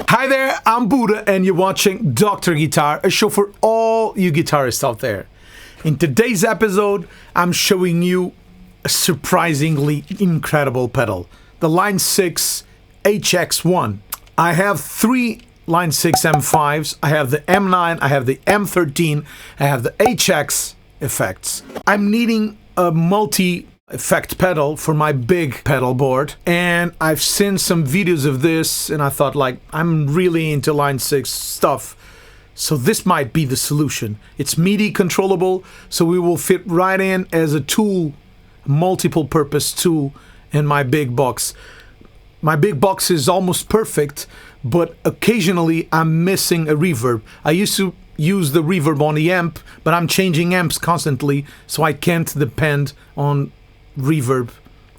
Hi there, I'm Budda and you're watching Dr. Guitar, a show for all you guitarists out there. In today's episode, I'm showing you a surprisingly incredible pedal, the Line6 HX One. I have three Line6 M5s, I have the M9, I have the M13, I have the HX effects. I'm needing a multi-effect pedal for my big pedal board, and I've seen some videos of this and I thought, like, I'm really into Line6 stuff, so this might be the solution. It's MIDI controllable, so it will fit right in as a tool, multiple purpose tool in my big box. My big box is almost perfect, but occasionally I'm missing a reverb. I used to use the reverb on the amp, but I'm changing amps constantly, so I can't depend on reverb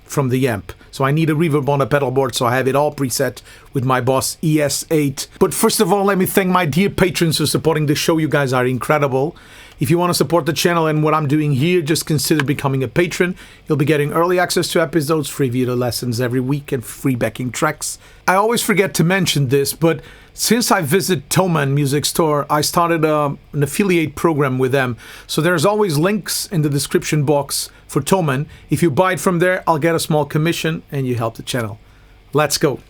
from the amp. So I need a reverb on a pedal board, so I have it all preset with my Boss ES8. But first of all, let me thank my dear patrons for supporting the show. You guys are incredible. If you want to support the channel and what I'm doing here, just consider becoming a patron. You'll be getting early access to episodes, free video lessons every week, and free backing tracks. I always forget to mention this, but since I visit Thomann Music Store, I started an affiliate program with them. So there's always links in the description box for Thomann. If you buy it from there, I'll get a small commission and you help the channel. Let's go.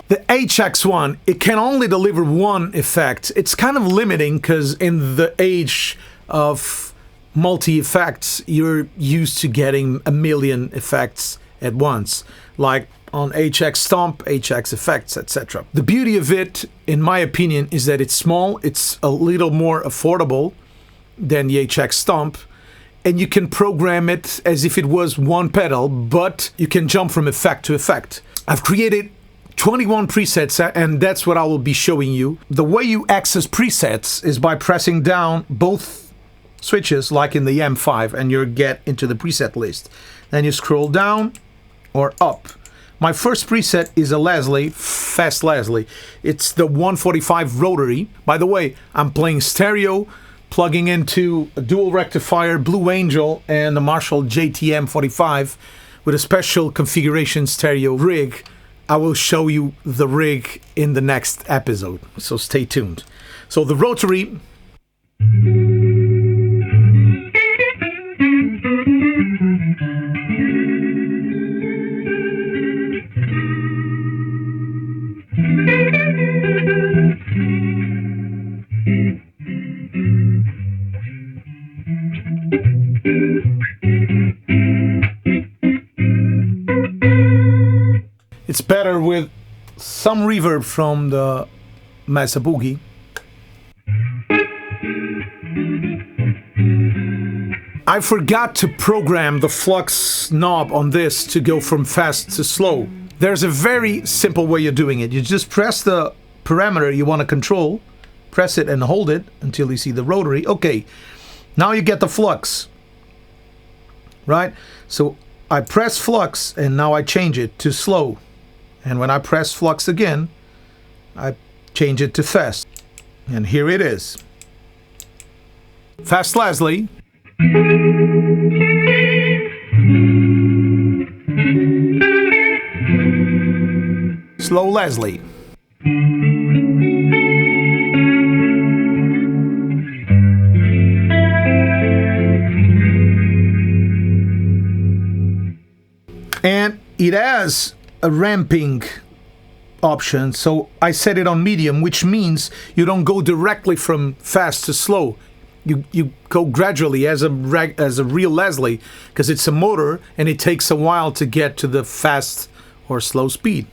The HX One, it can only deliver one effect. It's kind of limiting because in the age of multi-effects, you're used to getting a million effects at once, like on HX Stomp, HX Effects, etc. The beauty of it, in my opinion, is that it's small, it's a little more affordable than the HX Stomp, and you can program it as if it was one pedal, but you can jump from effect to effect. I've created 21 presets, and that's what I will be showing you. The way you access presets is by pressing down both switches, like in the M5, and you get into the preset list. Then you scroll down or up. My first preset is a Leslie, Fast Leslie. It's the 145 rotary. By the way, I'm playing stereo, plugging into a dual rectifier, Blue Angel, and the Marshall JTM 45 with a special configuration stereo rig. I will show you the rig in the next episode, so stay tuned. So the rotary, it's better with some reverb from the Mesa Boogie. I forgot to program the flux knob on this to go from fast to slow. There's a very simple way of doing it. You just press the parameter you want to control, press it and hold it until you see the rotary. Okay, now you get the flux, right? So I press flux and now I change it to slow. And when I press flux again, I change it to fast. And here it is. Fast Leslie. Slow Leslie. And it has a ramping option, so I set it on medium, which means you don't go directly from fast to slow. You go gradually as a real Leslie, because it's a motor and it takes a while to get to the fast or slow speed.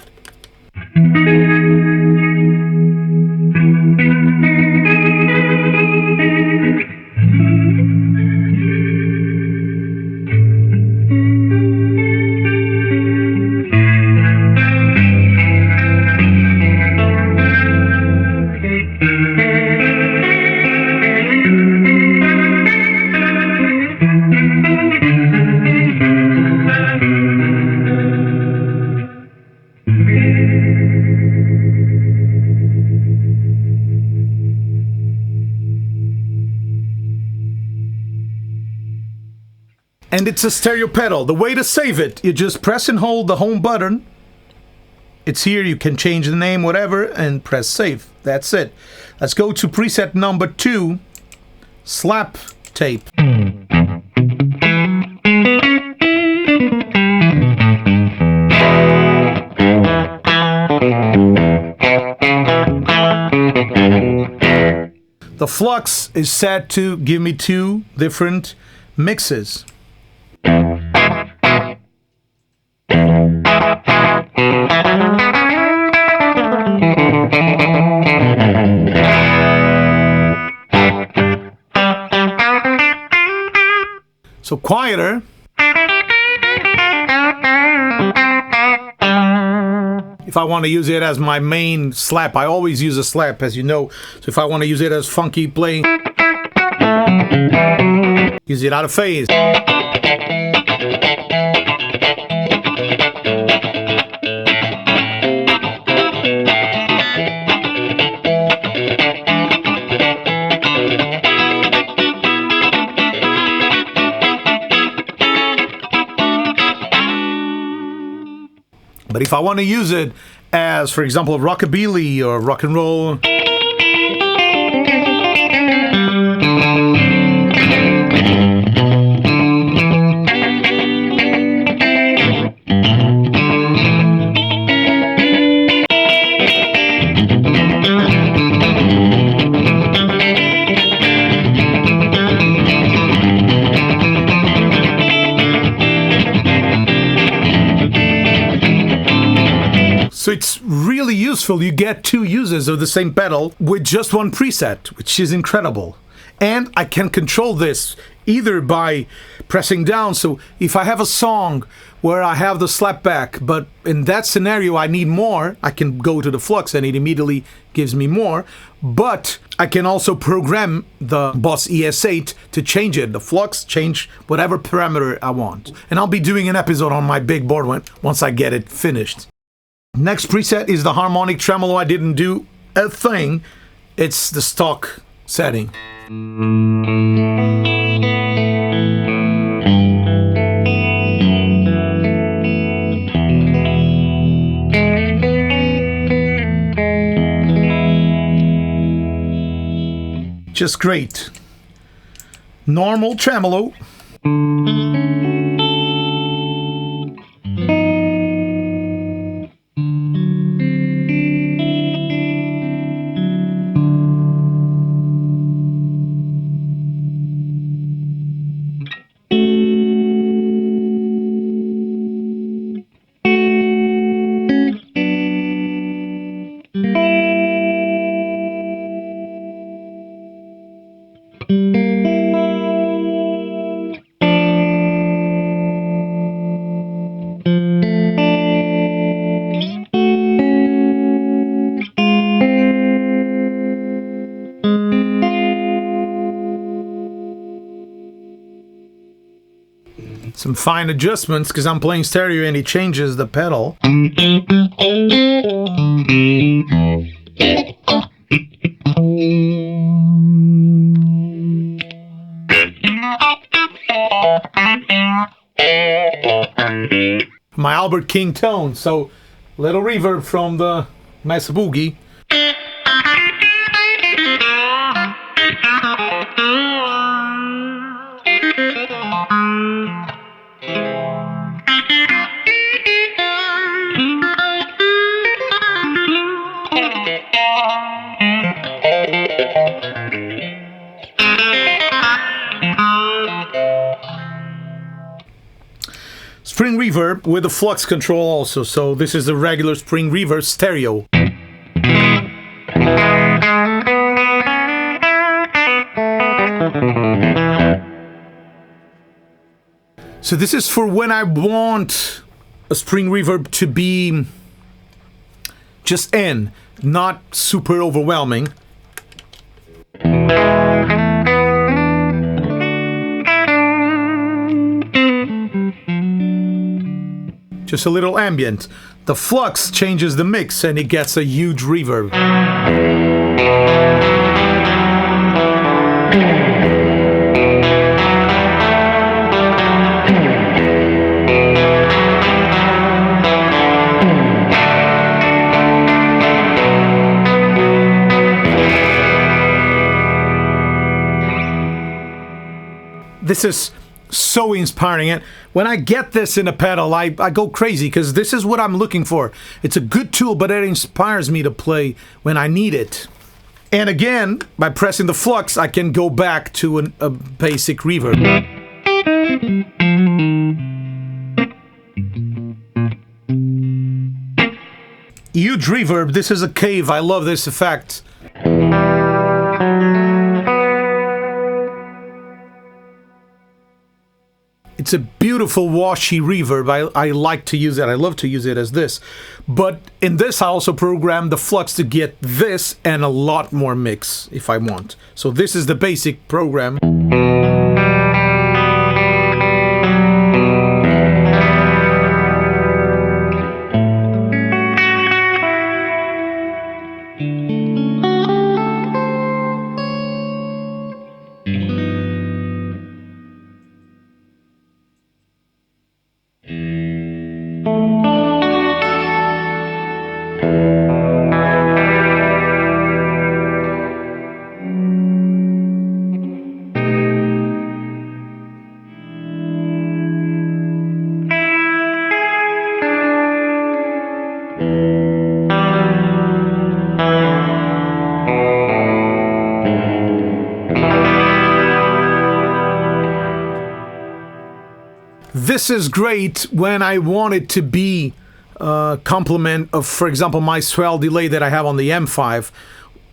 And it's a stereo pedal. The way to save it, you just press and hold the home button. It's here, you can change the name, whatever, and press save. That's it. Let's go to preset number 2, slap tape. The flux is set to give me 2 different mixes. So quieter. If I want to use it as my main slap, I always use a slap, as you know. So if I want to use it as funky playing, use it out of phase. But if I want to use it as, for example, rockabilly or rock and roll, so it's really useful. You get 2 uses of the same pedal with just one preset, which is incredible. And I can control this either by pressing down. So if I have a song where I have the slap back, but in that scenario I need more, I can go to the flux and it immediately gives me more. But I can also program the Boss ES8 to change it. The flux, change whatever parameter I want. And I'll be doing an episode on my big board once I get it finished. Next preset is the harmonic tremolo. I didn't do a thing. It's the stock setting. Just great. Normal tremolo. Some fine adjustments because I'm playing stereo and it changes the pedal. My Albert King tone, so little reverb from the Mesa Boogie. Spring reverb with the flux control also, so this is the regular spring reverb stereo. So this is for when I want a spring reverb to be just in, not super overwhelming. Just a little ambient. The flux changes the mix and it gets a huge reverb. This is so inspiring. And when I get this in a pedal, I go crazy because this is what I'm looking for. It's a good tool, but it inspires me to play when I need it. And again, by pressing the flux, I can go back to a basic reverb. Huge reverb. This is a cave. I love this effect. It's a beautiful washy reverb. I like to use it. I love to use it as this. But in this, I also program the flux to get this and a lot more mix if I want. So this is the basic program. This is great when I want it to be a complement of, for example, my swell delay that I have on the M5.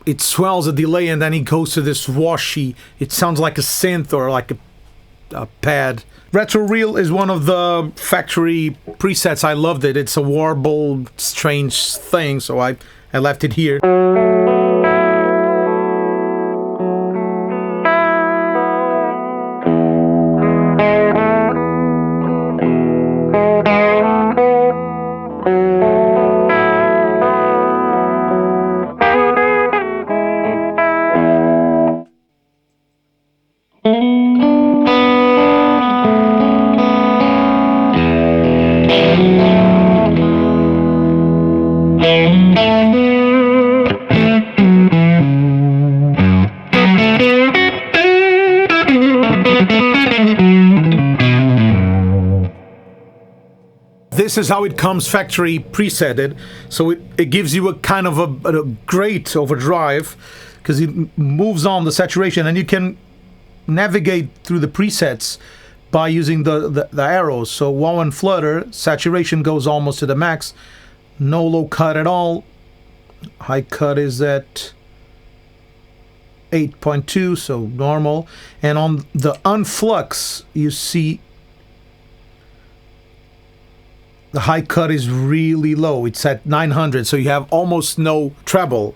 It swells a delay and then it goes to this washy. It sounds like a synth or like a pad. Retro Reel is one of the factory presets. I loved it. It's a warble, strange thing, so I left it here. This is how it comes factory presetted, so it gives you a kind of a great overdrive because it moves on the saturation, and you can navigate through the presets by using the arrows. So wow and flutter, saturation goes almost to the max, no low cut at all, high cut is at 8.2, so normal, and on the unflux you see the high cut is really low. It's at 900, so you have almost no treble.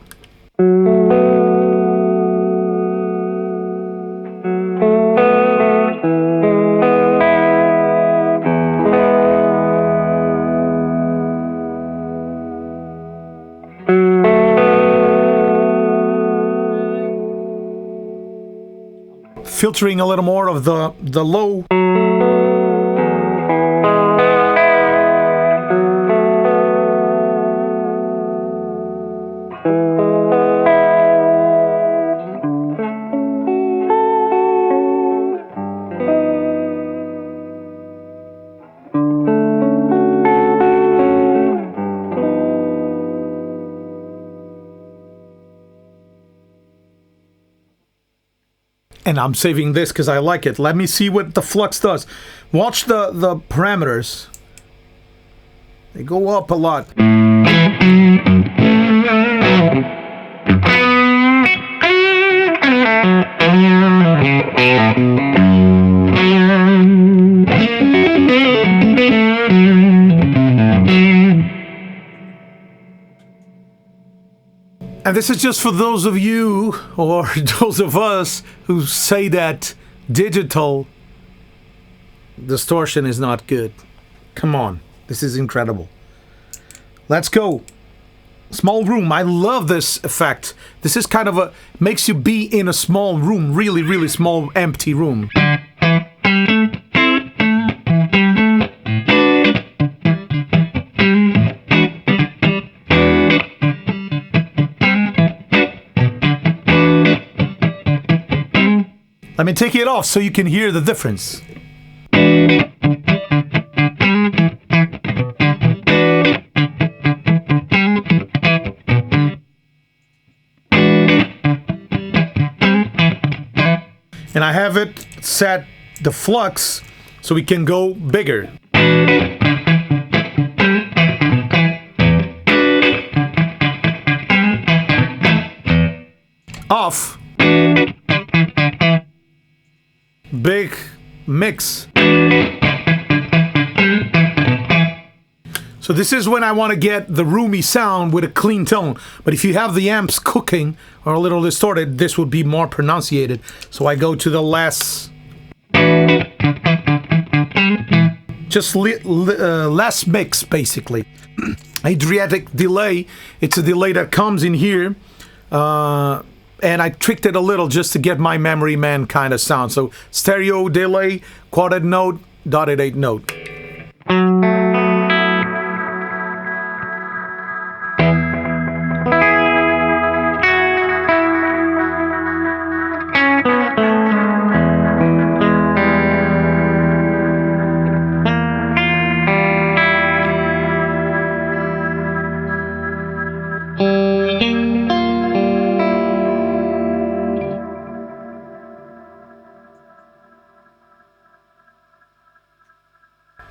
Filtering a little more of the low. And I'm saving this because I like it. Let me see what the flux does. Watch the parameters. They go up a lot. And this is just for those of you, or those of us, who say that digital distortion is not good. Come on, this is incredible. Let's go. Small room, I love this effect. This is kind of makes you be in a small room, really, really small, empty room. Let me take it off so you can hear the difference. And I have it set the flux so we can go bigger. Off. Big mix. So this is when I want to get the roomy sound with a clean tone. But if you have the amps cooking or a little distorted, this would be more pronunciated. So I go to the less, just less mix, basically. Adriatic delay. It's a delay that comes in here. And I tricked it a little just to get my memory man kind of sound. So stereo delay, quartet note, dotted 8 note.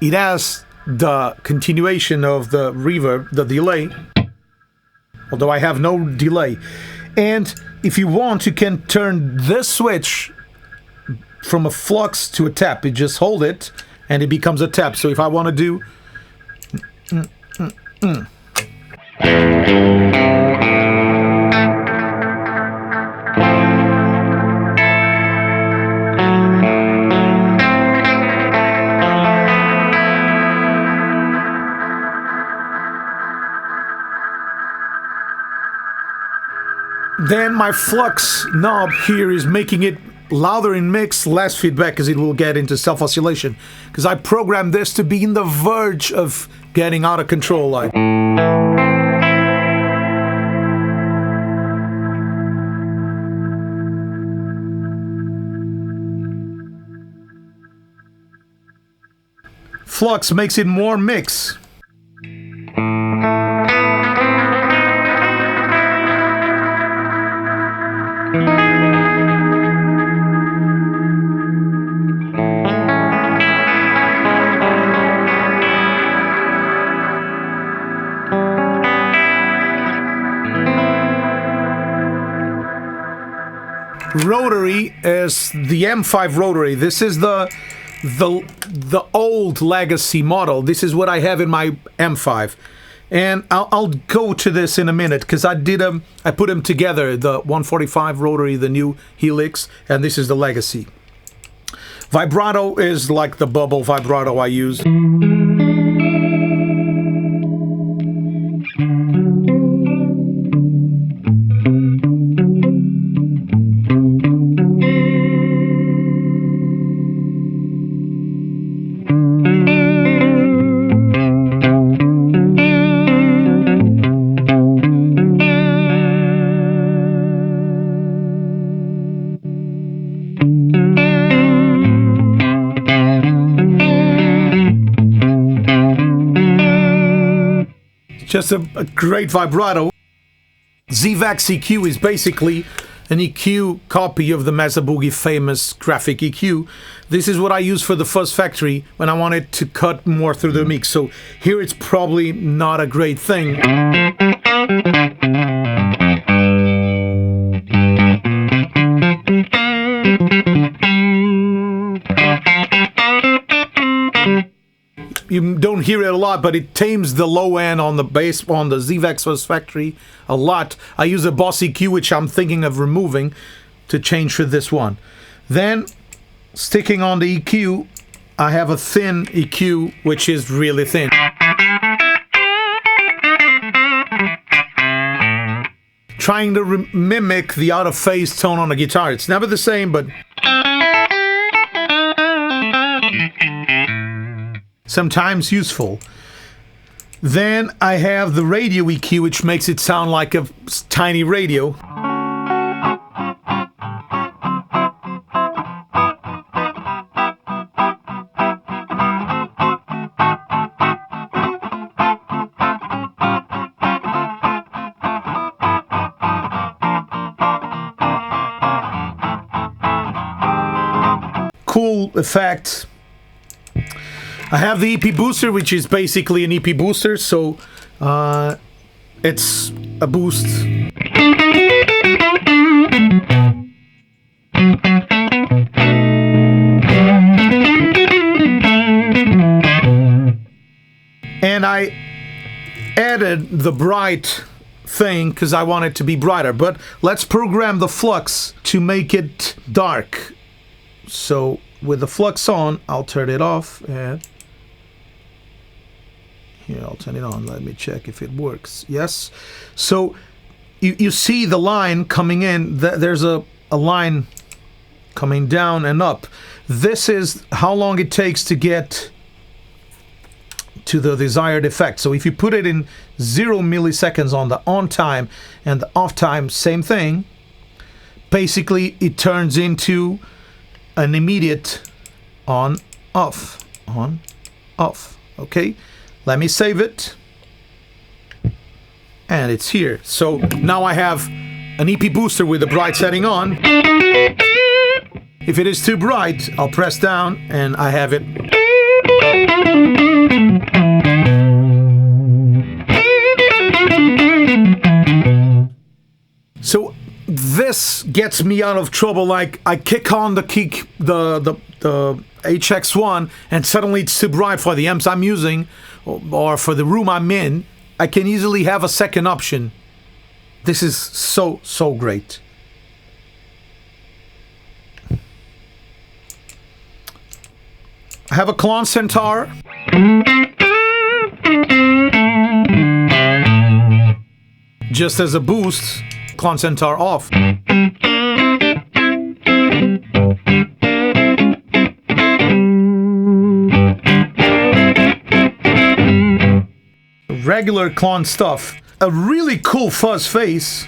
It has the continuation of the reverb, the delay, although I have no delay. And if you want, you can turn this switch from a flux to a tap. You just hold it and it becomes a tap. So if I want to do then my flux knob here is making it louder in mix, less feedback, because it will get into self-oscillation. Because I programmed this to be in the verge of getting out of control. Like. Flux makes it more mix. Rotary is the M5 rotary. This is the old legacy model. This is what I have in my M5, and I'll go to this in a minute because I put them together, the 145 rotary, the new Helix, and this is the legacy. Vibrato is like the bubble vibrato I use. Just a great vibrato. ZVAX EQ is basically an EQ copy of the Mesa Boogie famous graphic EQ. This is what I use for the Fuzz Factory when I wanted to cut more through the mix. So here it's probably not a great thing. You don't hear it a lot, but it tames the low end on the bass on the ZVAX Fuzz Factory a lot. I use a Boss EQ, which I'm thinking of removing to change for this one. Then, sticking on the EQ, I have a thin EQ, which is really thin. Trying to mimic the out-of-phase tone on the guitar. It's never the same, but sometimes useful. Then I have the radio EQ, which makes it sound like a tiny radio. cool effect. I have the EP booster, which is basically an EP booster, so it's a boost. And I added the bright thing because I want it to be brighter, but let's program the flux to make it dark. So with the flux on, I'll turn it off, and here I'll turn it on. Let me check if it works. Yes. So you see the line coming in. There's a line coming down and up. This is how long it takes to get to the desired effect. So if you put it in 0 milliseconds on the on time and the off time, same thing, basically it turns into an immediate on off, okay. Let me save it, and it's here. So now I have an EP booster with the bright setting on. If it is too bright, I'll press down and I have it. So this gets me out of trouble. Like I kick on the HX One and suddenly it's too bright for the amps I'm using or for the room I'm in. I can easily have a second option. This is so great. I have a Clone Centaur. Just as a boost, Clone Centaur off. Regular Clone stuff. A really cool fuzz face.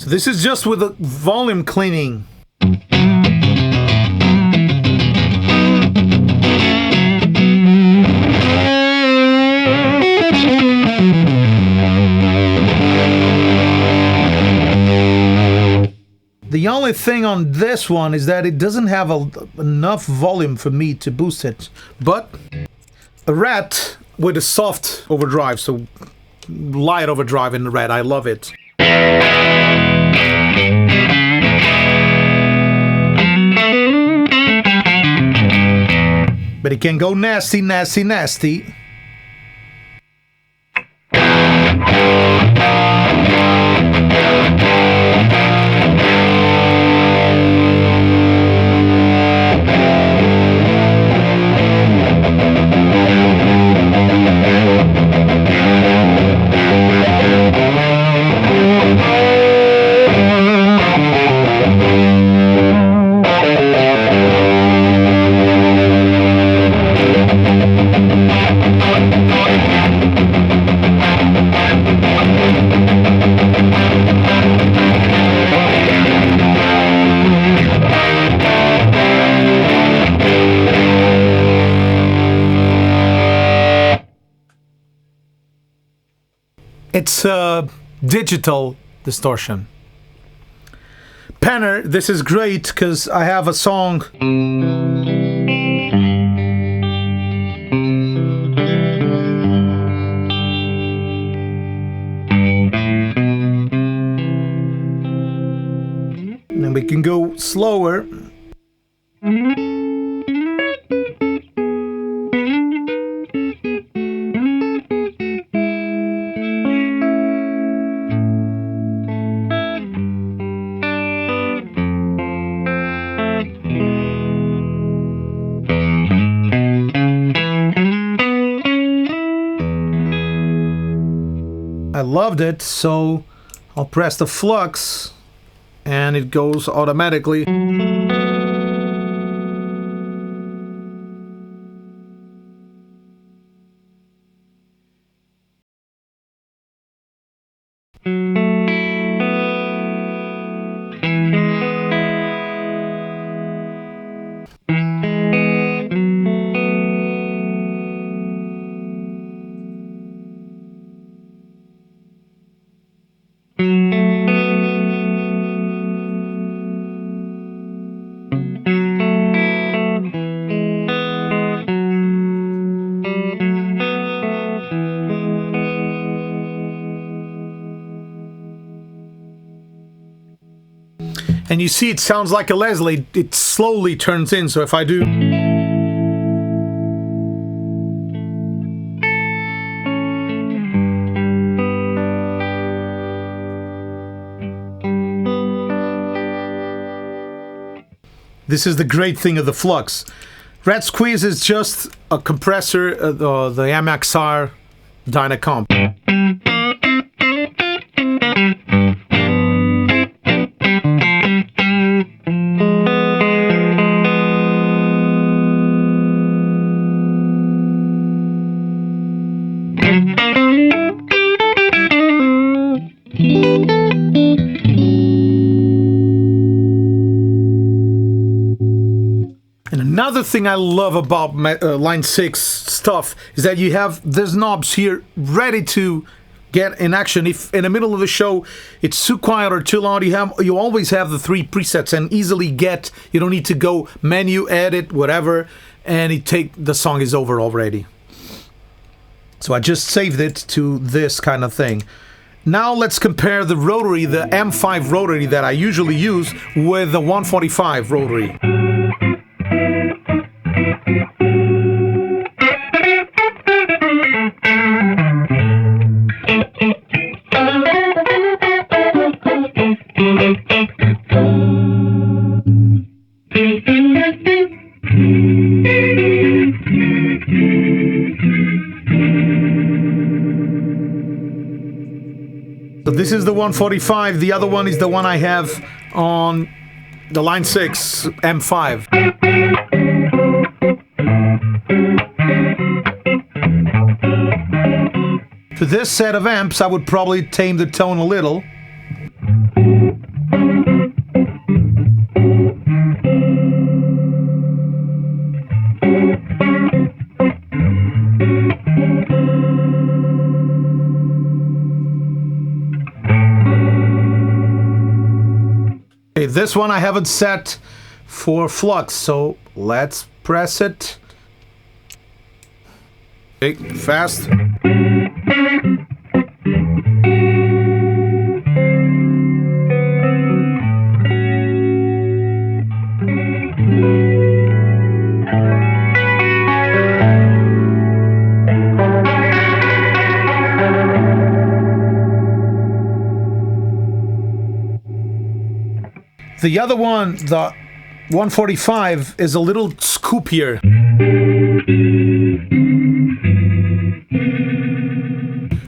This is just with the volume cleaning. The only thing on this one is that it doesn't have enough volume for me to boost it. But a rat with a soft overdrive, so light overdrive in the rat, I love it. But it can go nasty, nasty, nasty. It's a digital distortion. Penner, this is great because I have a song. And we can go slower. I loved it, so I'll press the flux and it goes automatically. And you see it sounds like a Leslie, it slowly turns in, so if I do... This is the great thing of the Flux. Red Squeeze is just a compressor, the MXR Dynacomp. And another thing I love about Line 6 stuff is that you have these knobs here ready to get in action. If in the middle of the show it's too quiet or too loud, you always have the 3 presets and easily get. You don't need to go menu, edit, whatever, and the song is over already. So I just saved it to this kind of thing. Now let's compare the rotary, the M5 rotary that I usually use, with the 145 rotary. So this is the 145, the other one is the one I have on the Line 6 M5. For this set of amps, I would probably tame the tone a little. Okay, this one I haven't set for Flux, so let's press it. Okay, fast. The other one, the 145, is a little scoopier.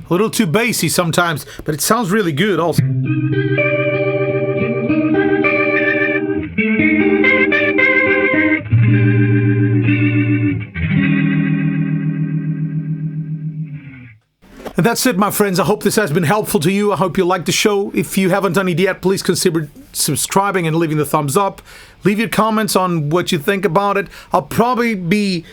A little too bassy sometimes, but it sounds really good also. And that's it, my friends. I hope this has been helpful to you. I hope you liked the show. If you haven't done it yet, please consider subscribing and leaving the thumbs up. Leave your comments on what you think about it. I'll probably be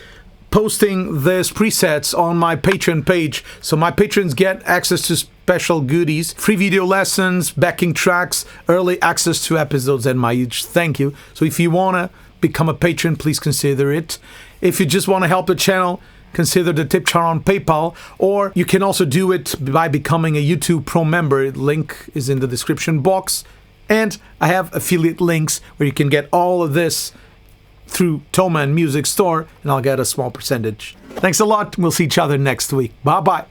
posting these presets on my Patreon page, so my patrons get access to special goodies, free video lessons, backing tracks, early access to episodes, and my huge thank you. So if you want to become a patron, please consider it. If you just want to help the channel, consider the tip jar on PayPal, or you can also do it by becoming a YouTube Pro member. Link is in the description box. And I have affiliate links where you can get all of this through Thomann Music Store, and I'll get a small percentage. Thanks a lot. We'll see each other next week. Bye-bye.